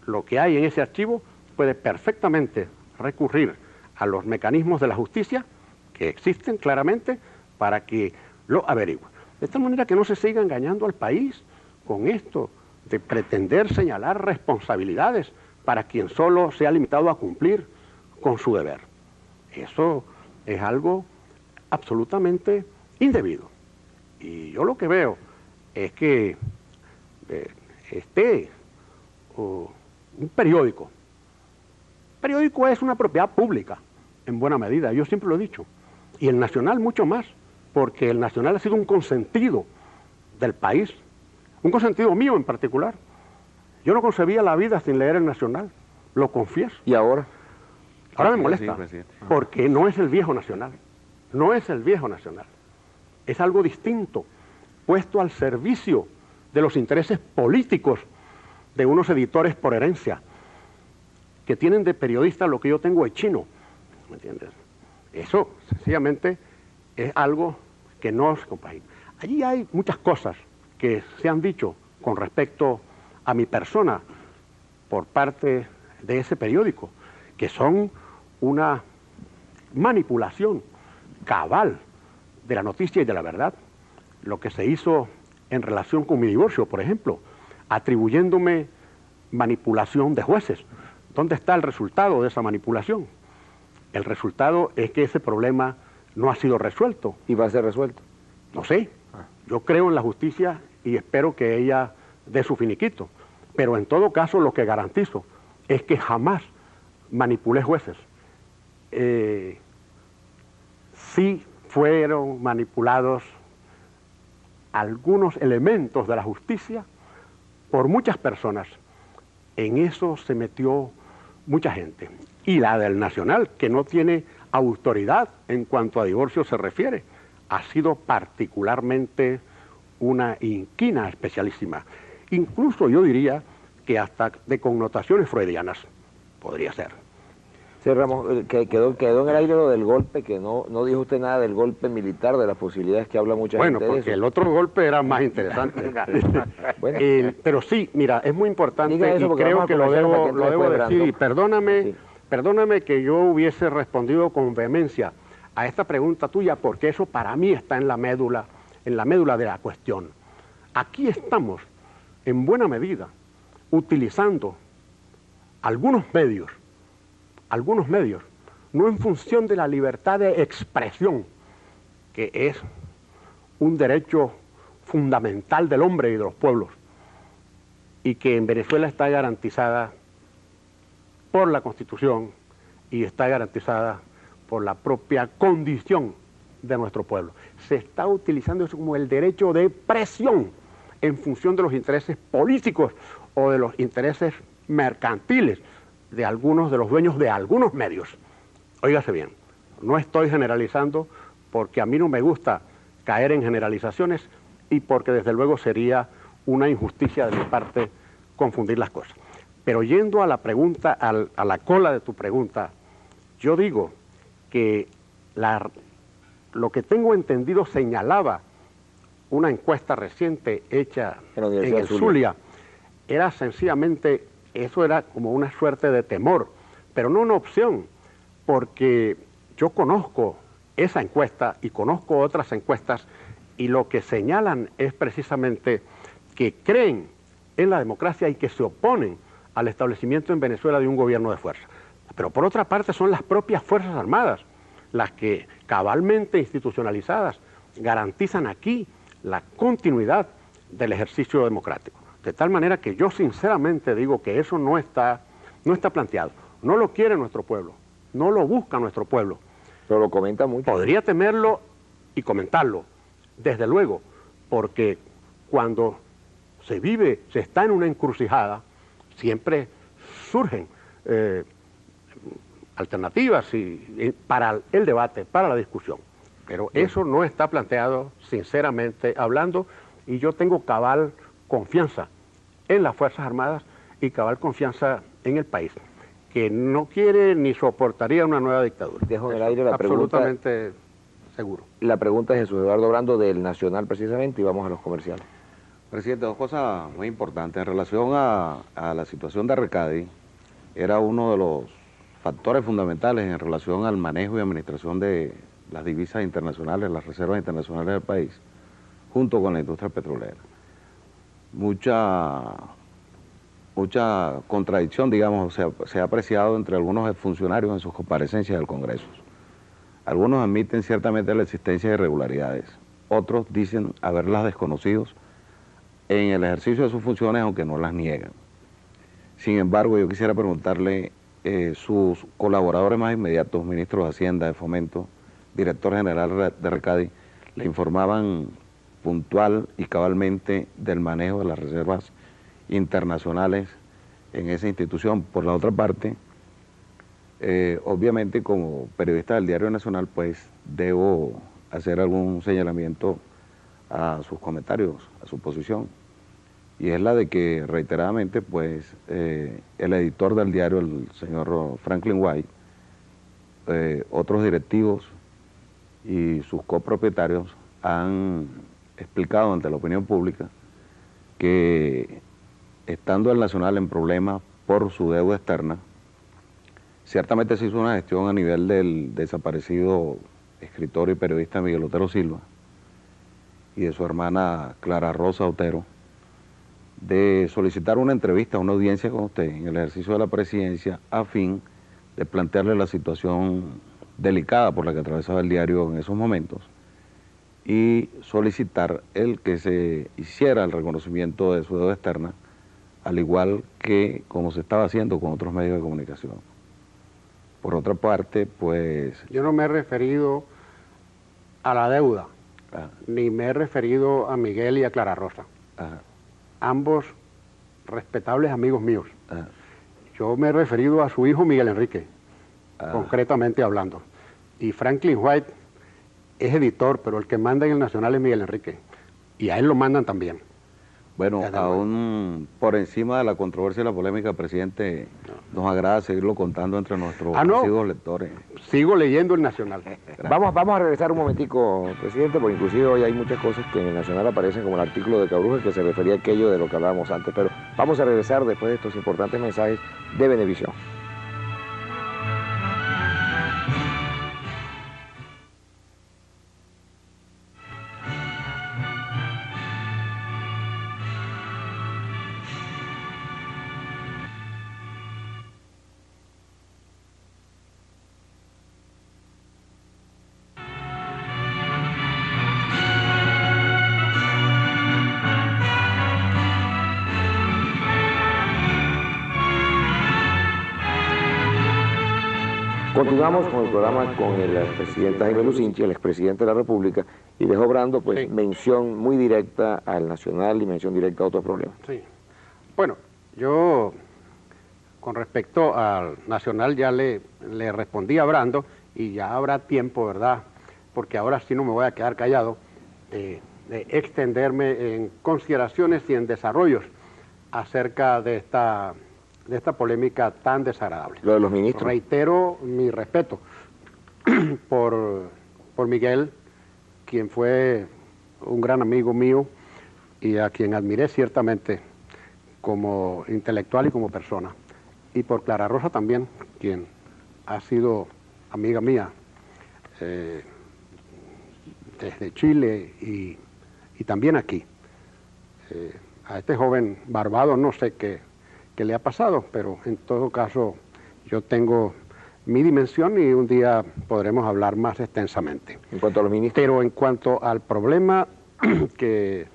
lo que hay en ese archivo, puede perfectamente recurrir a los mecanismos de la justicia que existen claramente para que lo averigüe. De tal manera que no se siga engañando al país con esto de pretender señalar responsabilidades para quien solo se ha limitado a cumplir con su deber. Eso es algo absolutamente indebido. Y yo lo que veo es que un periódico es una propiedad pública, en buena medida, yo siempre lo he dicho, y el Nacional mucho más, porque el Nacional ha sido un consentido del país, un consentido mío en particular. Yo no concebía la vida sin leer el Nacional, lo confieso. ¿Y ahora? Ahora me molesta, porque no es el viejo Nacional, no es el viejo Nacional, es algo distinto, puesto al servicio de los intereses políticos de unos editores por herencia, que tienen de periodista lo que yo tengo de chino, ¿me entiendes? Eso, sencillamente, es algo que no se compagina. Allí hay muchas cosas que se han dicho con respecto a mi persona por parte de ese periódico, que son una manipulación cabal de la noticia y de la verdad. Lo que se hizo en relación con mi divorcio, por ejemplo, atribuyéndome manipulación de jueces. ¿Dónde está el resultado de esa manipulación? El resultado es que ese problema no ha sido resuelto. ¿Y va a ser resuelto? No sé, yo creo en la justicia y espero que ella dé su finiquito. Pero en todo caso lo que garantizo es que jamás manipulé jueces. Sí fueron manipulados algunos elementos de la justicia por muchas personas. En eso se metió mucha gente. Y la del Nacional, que no tiene autoridad en cuanto a divorcio se refiere, ha sido particularmente una inquina especialísima. Incluso yo diría que hasta de connotaciones freudianas podría ser. Sí, Ramón, quedó en el aire lo del golpe, que no dijo usted nada del golpe militar, de las posibilidades que habla mucha gente de eso. Bueno, porque el otro golpe era más interesante. Bueno. Pero sí, mira, es muy importante y creo que lo debo decir. Y perdóname que yo hubiese respondido con vehemencia a esta pregunta tuya, porque eso para mí está en la médula de la cuestión. Aquí estamos, en buena medida, utilizando algunos medios, no en función de la libertad de expresión, que es un derecho fundamental del hombre y de los pueblos, y que en Venezuela está garantizada por la Constitución y está garantizada por la propia condición de nuestro pueblo. Se está utilizando eso como el derecho de presión en función de los intereses políticos o de los intereses mercantiles de algunos de los dueños de algunos medios. Óigase bien, no estoy generalizando porque a mí no me gusta caer en generalizaciones y porque desde luego sería una injusticia de mi parte confundir las cosas. Pero yendo a la pregunta, a la cola de tu pregunta, yo digo que lo que tengo entendido señalaba una encuesta reciente hecha en el Zulia, era sencillamente, eso era como una suerte de temor, pero no una opción, porque yo conozco esa encuesta y conozco otras encuestas y lo que señalan es precisamente que creen en la democracia y que se oponen al establecimiento en Venezuela de un gobierno de fuerza. Pero por otra parte son las propias Fuerzas Armadas las que cabalmente institucionalizadas garantizan aquí la continuidad del ejercicio democrático. De tal manera que yo sinceramente digo que eso no está planteado. No lo quiere nuestro pueblo, no lo busca nuestro pueblo. Pero lo comenta mucho. Podría temerlo y comentarlo, desde luego, porque cuando se está en una encrucijada, siempre surgen alternativas para el debate, para la discusión. Pero eso no está planteado, sinceramente hablando, y yo tengo cabal confianza en las Fuerzas Armadas y cabal confianza en el país, que no quiere ni soportaría una nueva dictadura. Dejo en el aire la absolutamente seguro. La pregunta es Jesús Eduardo Brando del Nacional precisamente y vamos a los comerciales. Presidente, dos cosas muy importantes. En relación a la situación de Recadi, era uno de los factores fundamentales en relación al manejo y administración de las divisas internacionales, las reservas internacionales del país, junto con la industria petrolera. Mucha contradicción, digamos, se ha apreciado entre algunos funcionarios en sus comparecencias del Congreso. Algunos admiten ciertamente la existencia de irregularidades, otros dicen haberlas desconocido en el ejercicio de sus funciones, aunque no las niegan. Sin embargo, yo quisiera preguntarle, sus colaboradores más inmediatos, ministros de Hacienda, de Fomento, director general de Recadi, le informaban puntual y cabalmente del manejo de las reservas internacionales en esa institución. Por la otra parte, obviamente como periodista del Diario Nacional, pues debo hacer algún señalamiento a sus comentarios, a su posición, y es la de que reiteradamente pues el editor del diario, el señor Franklin White, otros directivos y sus copropietarios han explicado ante la opinión pública que estando el Nacional en problemas por su deuda externa, ciertamente se hizo una gestión a nivel del desaparecido escritor y periodista Miguel Otero Silva y de su hermana Clara Rosa Otero, de solicitar una entrevista, una audiencia con usted en el ejercicio de la presidencia a fin de plantearle la situación delicada por la que atravesaba el diario en esos momentos y solicitar el que se hiciera el reconocimiento de su deuda externa, al igual que como se estaba haciendo con otros medios de comunicación. Por otra parte, pues... Yo no me he referido a la deuda, Ah, ni me he referido a Miguel y a Clara Rosa, ah, ambos respetables amigos míos. ah, Yo me he referido a su hijo Miguel Enrique, ah. concretamente hablando. Y Franklin White es editor, pero el que manda en el Nacional es Miguel Enrique. Y a él lo mandan también. Bueno, Desde luego. aún por encima de la controversia y la polémica, presidente, nos agrada seguirlo contando entre nuestros Ah, no. asiduos lectores. Sigo leyendo el Nacional. Vamos a regresar un momentico, presidente, porque inclusive hoy hay muchas cosas que en el Nacional aparecen, como el artículo de Cabruja que se refería a aquello de lo que hablábamos antes, pero vamos a regresar después de estos importantes mensajes de Venevisión. Continuamos con el programa con el presidente Jaime Lucinchi, el expresidente de la República, y dejó Brando pues Sí. mención muy directa al Nacional y mención directa a otros problemas. Sí. Bueno, yo con respecto al Nacional ya le respondí a Brando y ya habrá tiempo, ¿verdad? Porque ahora sí no me voy a quedar callado, de extenderme en consideraciones y en desarrollos acerca de esta polémica tan desagradable. Lo de los ministros. Reitero mi respeto por Miguel, quien fue un gran amigo mío y a quien admiré ciertamente como intelectual y como persona. Y por Clara Rosa también, quien ha sido amiga mía desde Chile y también aquí. A este joven Barbado no sé qué le ha pasado, pero en todo caso yo tengo mi dimensión y un día podremos hablar más extensamente. En cuanto a los ministros. Pero en cuanto al problema que...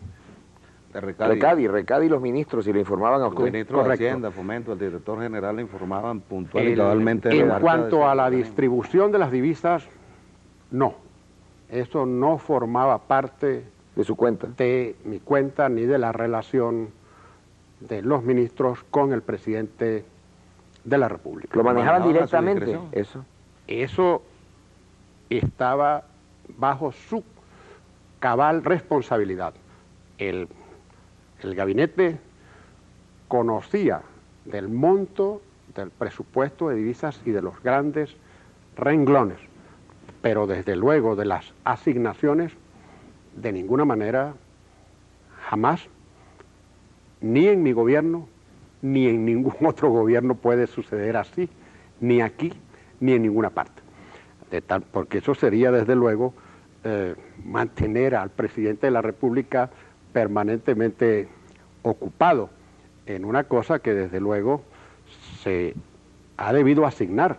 De Recadi y los ministros, si le informaban a Los usted. ministros Correcto. de Hacienda, Fomento, el director general le informaban puntual y cabalmente. de En la cuanto carta a la de- distribución de las divisas, no. Eso no formaba parte De su cuenta. de mi cuenta ni de la relación de los ministros con el presidente de la República. Lo manejaban manejaban a su directamente. discreción. Eso. Eso estaba bajo su cabal responsabilidad. El gabinete conocía del monto del presupuesto de divisas y de los grandes renglones, pero desde luego de las asignaciones, de ninguna manera, jamás, ni en mi gobierno, ni en ningún otro gobierno puede suceder así, ni aquí, ni en ninguna parte. Porque eso sería, desde luego, mantener al presidente de la República permanentemente ocupado en una cosa que, desde luego, se ha debido asignar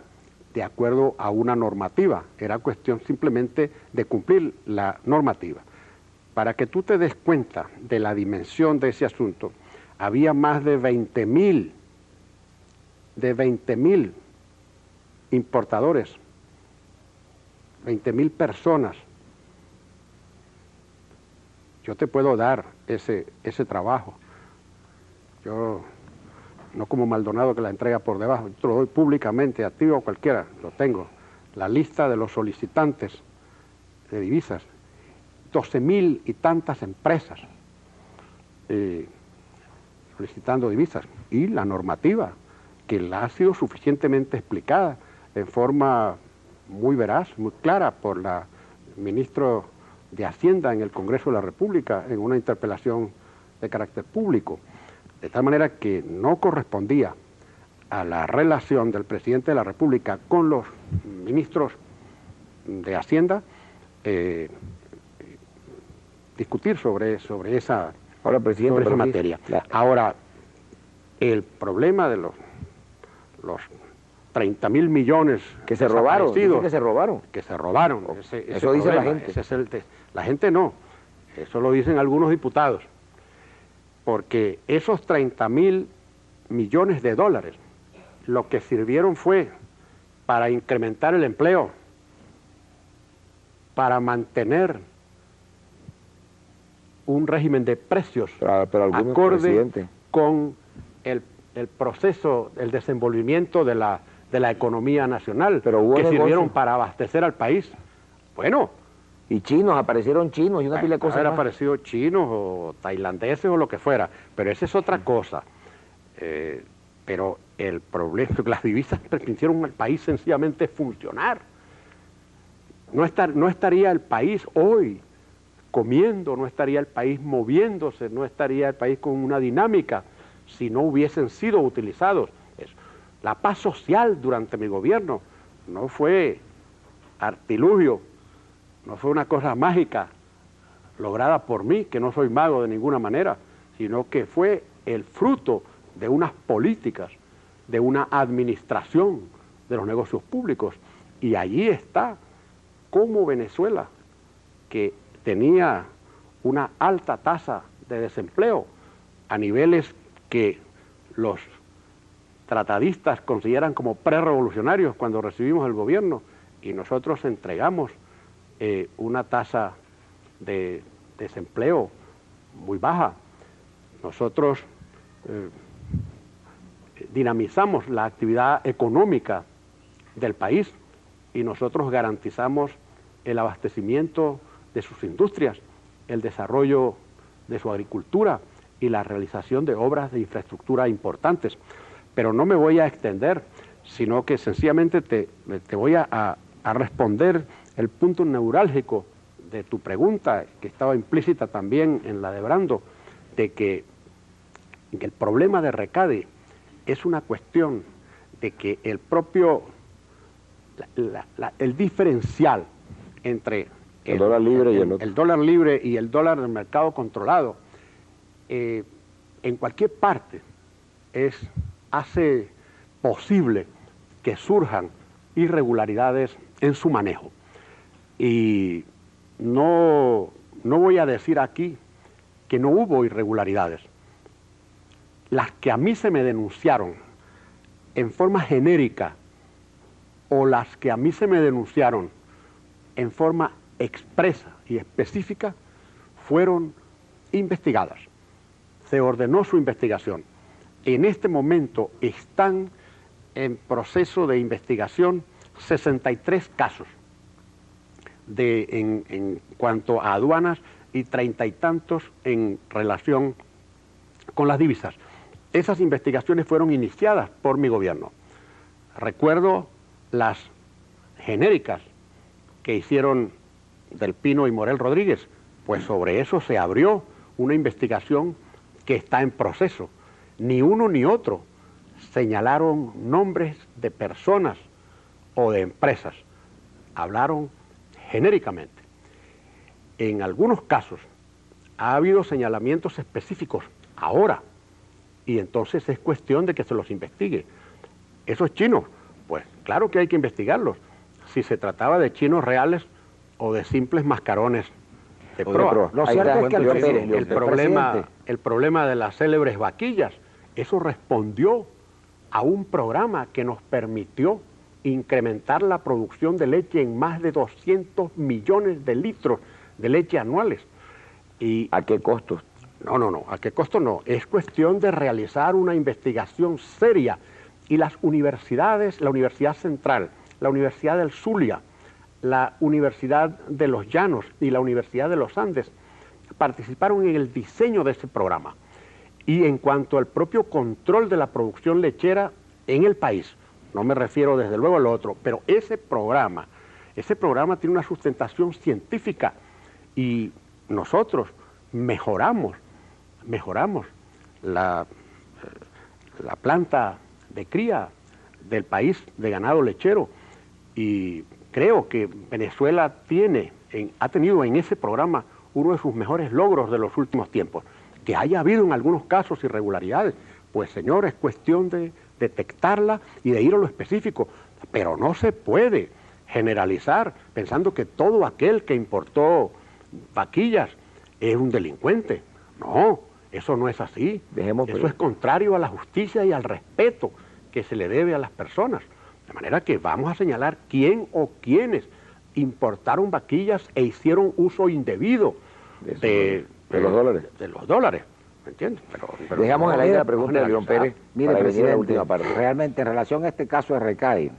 de acuerdo a una normativa. Era cuestión simplemente de cumplir la normativa. Para que tú te des cuenta de la dimensión de ese asunto, había más de 20.000 importadores, 20.000 personas. Yo te puedo dar ese trabajo. Yo, no como Maldonado que la entrega por debajo, yo te lo doy públicamente a ti o a cualquiera, lo tengo. La lista de los solicitantes de divisas, 12.000 y tantas empresas solicitando divisas, y la normativa, que la ha sido suficientemente explicada en forma muy veraz, muy clara por la ministra de Hacienda en el Congreso de la República en una interpelación de carácter público, de tal manera que no correspondía a la relación del presidente de la República con los ministros de Hacienda discutir sobre esa Ahora, presidente, sobre esa pero sí, materia. la- Ahora, el problema de los 30.000 millones que se robaron, desaparecidos, que se robaron. que se robaron. Eso dice la gente. La gente no, eso lo dicen algunos diputados, porque esos 30.000 millones de dólares lo que sirvieron fue para incrementar el empleo, para mantener un régimen de precios pero acorde con el proceso, el desenvolvimiento de la economía nacional, que sirvieron para abastecer al país. Bueno. Y chinos, aparecieron chinos y una pila de cosas haber más. aparecido chinos o tailandeses o lo que fuera, pero esa es otra cosa. Pero el problema es que las divisas permitieron al país sencillamente funcionar. No estaría el país hoy comiendo, no estaría el país moviéndose, no estaría el país con una dinámica si no hubiesen sido utilizados. La paz social durante mi gobierno no fue artilugio, no fue una cosa mágica lograda por mí, que no soy mago de ninguna manera, sino que fue el fruto de unas políticas, de una administración de los negocios públicos. Y allí está cómo Venezuela, que tenía una alta tasa de desempleo a niveles que los tratadistas consideran como prerevolucionarios cuando recibimos el gobierno, y nosotros entregamos una tasa de desempleo muy baja. Nosotros dinamizamos la actividad económica del país y nosotros garantizamos el abastecimiento de sus industrias, el desarrollo de su agricultura y la realización de obras de infraestructura importantes. Pero no me voy a extender, sino que sencillamente te voy a responder el punto neurálgico de tu pregunta, que estaba implícita también en la de Brando, de que el problema de Recade es una cuestión de que el propio, el diferencial entre el dólar libre y el dólar libre y el dólar del mercado controlado, en cualquier parte hace posible que surjan irregularidades en su manejo. Y no voy a decir aquí que no hubo irregularidades. Las que a mí se me denunciaron en forma genérica o las que a mí se me denunciaron en forma expresa y específica fueron investigadas. Se ordenó su investigación. En este momento están en proceso de investigación 63 casos en cuanto a aduanas y 30 y tantos en relación con las divisas. Esas investigaciones fueron iniciadas por mi gobierno. Recuerdo las genéricas que hicieron Del Pino y Morel Rodríguez, pues sobre eso se abrió una investigación que está en proceso. Ni uno ni otro señalaron nombres de personas o de empresas, hablaron genéricamente. En algunos casos ha habido señalamientos específicos ahora, y entonces es cuestión de que se los investigue. Esos chinos, pues claro que hay que investigarlos, si se trataba de chinos reales o de simples mascarones de proa. Lo cierto es que el problema de las célebres vaquillas, eso respondió a un programa que nos permitió incrementar la producción de leche en más de 200 millones de litros de leche anuales. Y ¿a qué costo? No, ¿a qué costo no? Es cuestión de realizar una investigación seria. Y las universidades, la Universidad Central, la Universidad del Zulia, la Universidad de los Llanos y la Universidad de los Andes participaron en el diseño de ese programa. Y en cuanto al propio control de la producción lechera en el país, no me refiero desde luego a lo otro, pero ese programa tiene una sustentación científica y nosotros mejoramos la planta de cría del país de ganado lechero, y creo que Venezuela ha tenido en ese programa uno de sus mejores logros de los últimos tiempos. Que haya habido en algunos casos irregularidades, pues señor, es cuestión de detectarla y de ir a lo específico. Pero no se puede generalizar pensando que todo aquel que importó vaquillas es un delincuente. No, eso no es así. Eso es contrario a la justicia y al respeto que se le debe a las personas. De manera que vamos a señalar quién o quiénes importaron vaquillas e hicieron uso indebido de los dólares. De los dólares, ¿me entiendes? Pero dejamos al aire la pregunta de León Pérez. Mire, para presidente, la última parte. Realmente en relación a este caso de Recadi,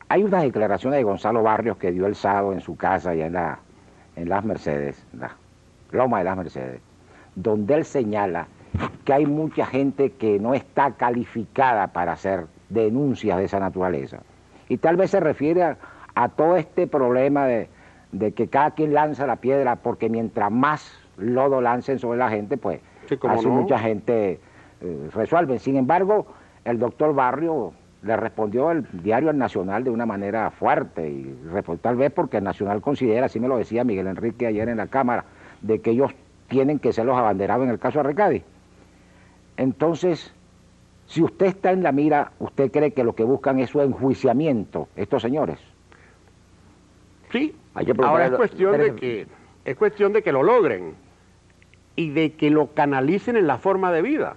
hay unas declaraciones de Gonzalo Barrios que dio el sábado en su casa y en Las Mercedes, en la Loma de Las Mercedes, donde él señala que hay mucha gente que no está calificada para hacer denuncias de esa naturaleza. Y tal vez se refiere a todo este problema de que cada quien lanza la piedra, porque mientras más lodo lancen sobre la gente, pues sí, así no, mucha gente resuelve. Sin embargo, el doctor Barrio le respondió el diario El Nacional de una manera fuerte, y tal vez porque el Nacional considera, así me lo decía Miguel Enrique ayer en la Cámara, de que ellos tienen que ser los abanderados en el caso de Recadi. Entonces, si usted está en la mira, ¿usted cree que lo que buscan es su enjuiciamiento, estos señores? Sí, ahora es cuestión de que lo logren y de que lo canalicen en la forma de vida,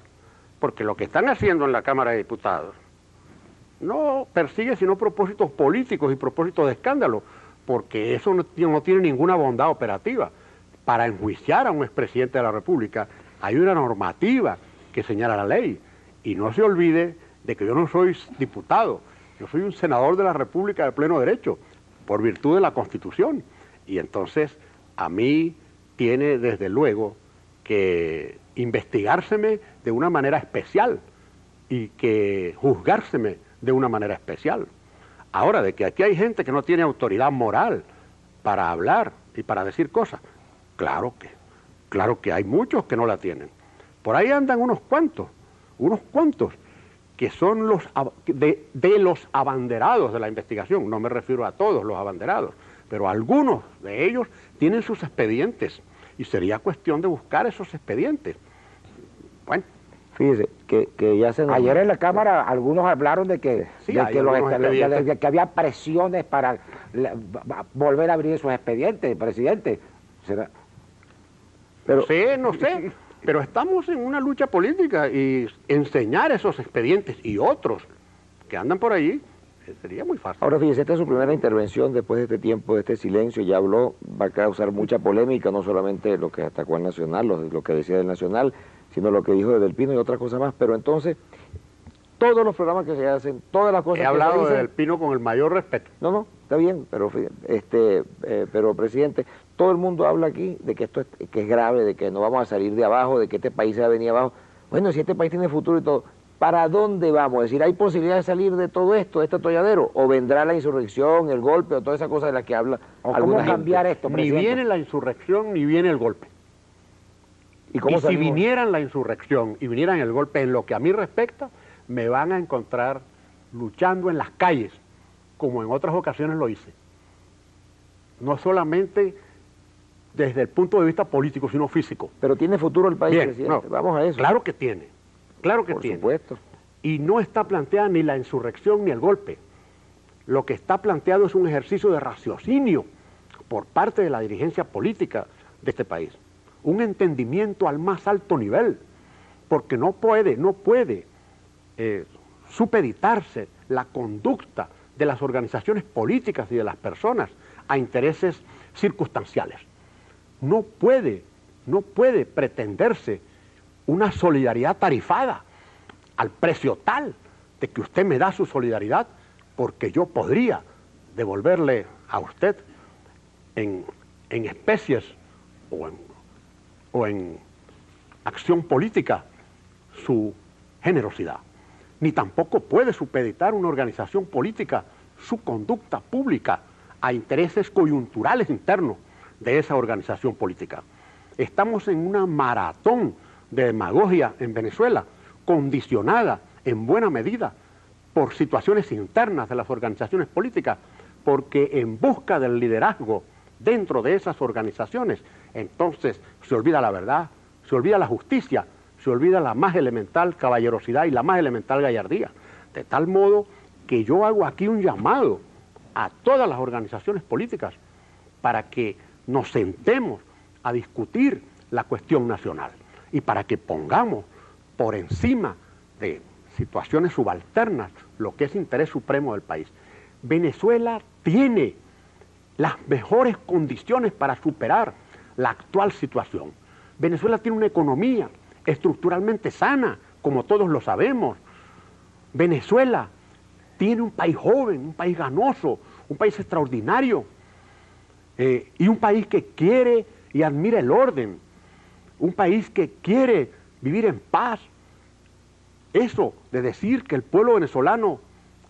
porque lo que están haciendo en la Cámara de Diputados no persigue sino propósitos políticos y propósitos de escándalo, porque eso no tiene ninguna bondad operativa. Para enjuiciar a un expresidente de la República hay una normativa que señala la ley, y no se olvide de que yo no soy diputado, yo soy un senador de la República de pleno derecho, por virtud de la Constitución, y entonces a mí tiene desde luego que investigárseme de una manera especial y que juzgárseme de una manera especial. Ahora, de que aquí hay gente que no tiene autoridad moral para hablar y para decir cosas, claro que hay muchos que no la tienen. Por ahí andan unos cuantos que son los de los abanderados de la investigación. No me refiero a todos los abanderados, pero algunos de ellos tienen sus expedientes y sería cuestión de buscar esos expedientes. Bueno, fíjese que ya se nos... Ayer en la Cámara algunos hablaron de que, sí, de que había presiones para volver a abrir esos expedientes, presidente. ¿Será? Pero, no sé, pero estamos en una lucha política y enseñar esos expedientes y otros que andan por allí sería muy fácil. Ahora fíjese, esta es su primera intervención después de este tiempo, de este silencio, ya habló, va a causar mucha polémica, no solamente lo que atacó al Nacional, lo que decía del Nacional, sino lo que dijo de Del Pino y otras cosas más, pero entonces, todos los programas que se hacen, todas las cosas que se dicen... He hablado de Del Pino con el mayor respeto. No, está bien, pero presidente, todo el mundo habla aquí de que esto que es grave, de que no vamos a salir de abajo, de que este país se va a venir abajo. Bueno, si este país tiene futuro y todo, ¿para dónde vamos? Es decir, ¿hay posibilidad de salir de todo esto, de este atolladero? ¿O vendrá la insurrección, el golpe, o toda esa cosa de la que habla ¿Cómo cambiar esto, presidente? Ni viene la insurrección, ni viene el golpe. Y si vinieran la insurrección y vinieran el golpe, en lo que a mí respecta, me van a encontrar luchando en las calles, como en otras ocasiones lo hice. No solamente desde el punto de vista político, sino físico. Pero tiene futuro el país, bien, presidente. No, vamos a eso. Claro que tiene, claro que Por tiene. supuesto. Y no está planteada ni la insurrección ni el golpe. Lo que está planteado es un ejercicio de raciocinio por parte de la dirigencia política de este país. Un entendimiento al más alto nivel, porque no puede supeditarse la conducta de las organizaciones políticas y de las personas a intereses circunstanciales. No puede pretenderse una solidaridad tarifada al precio tal de que usted me da su solidaridad porque yo podría devolverle a usted en especies o en acción política su generosidad. Ni tampoco puede supeditar una organización política su conducta pública a intereses coyunturales internos de esa organización política. Estamos en una maratón de demagogia en Venezuela, condicionada en buena medida por situaciones internas de las organizaciones políticas, porque en busca del liderazgo dentro de esas organizaciones, entonces se olvida la verdad, se olvida la justicia, se olvida la más elemental caballerosidad y la más elemental gallardía. De tal modo que yo hago aquí un llamado a todas las organizaciones políticas para que nos sentemos a discutir la cuestión nacional y para que pongamos por encima de situaciones subalternas lo que es interés supremo del país. Venezuela tiene las mejores condiciones para superar la actual situación. Venezuela tiene una economía estructuralmente sana, como todos lo sabemos. Venezuela tiene un país joven, un país ganoso, un país extraordinario, y un país que quiere y admira el orden, un país que quiere vivir en paz. Eso de decir que el pueblo venezolano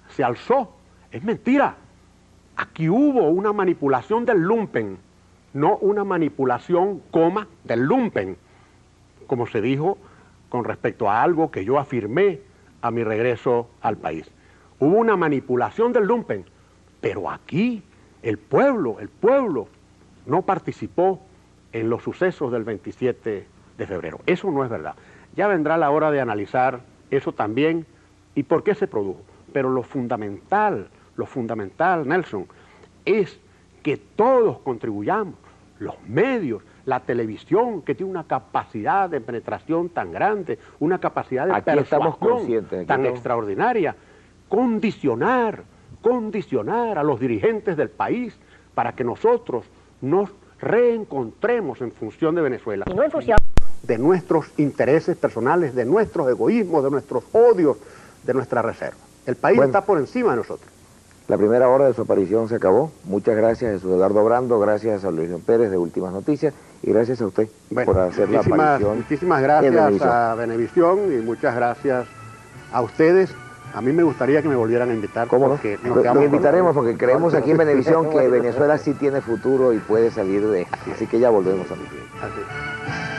se alzó es mentira. Aquí hubo una manipulación del lumpen, no una manipulación, del lumpen, como se dijo con respecto a algo que yo afirmé a mi regreso al país. Hubo una manipulación del lumpen, pero aquí el pueblo no participó en los sucesos del 27 de febrero. Eso no es verdad. Ya vendrá la hora de analizar eso también y por qué se produjo. Pero lo fundamental, Nelson, es que todos contribuyamos, los medios, la televisión, que tiene una capacidad de penetración tan grande, una capacidad de persuasión tan extraordinaria, condicionar a los dirigentes del país para que nosotros nos reencontremos en función de Venezuela, y no en función de nuestros intereses personales, de nuestros egoísmos, de nuestros odios, de nuestra reserva. El país está por encima de nosotros. La primera hora de su aparición se acabó. Muchas gracias, Jesús Eduardo Brando, gracias a Luis Pérez de Últimas Noticias y gracias a usted por hacer la aparición. Muchísimas gracias a Venevisión y muchas gracias a ustedes. A mí me gustaría que me volvieran a invitar. ¿Cómo no? Lo invitaremos porque creemos aquí en Venevisión que Venezuela sí tiene futuro y puede salir de... Así que ya volvemos a vivir. Así.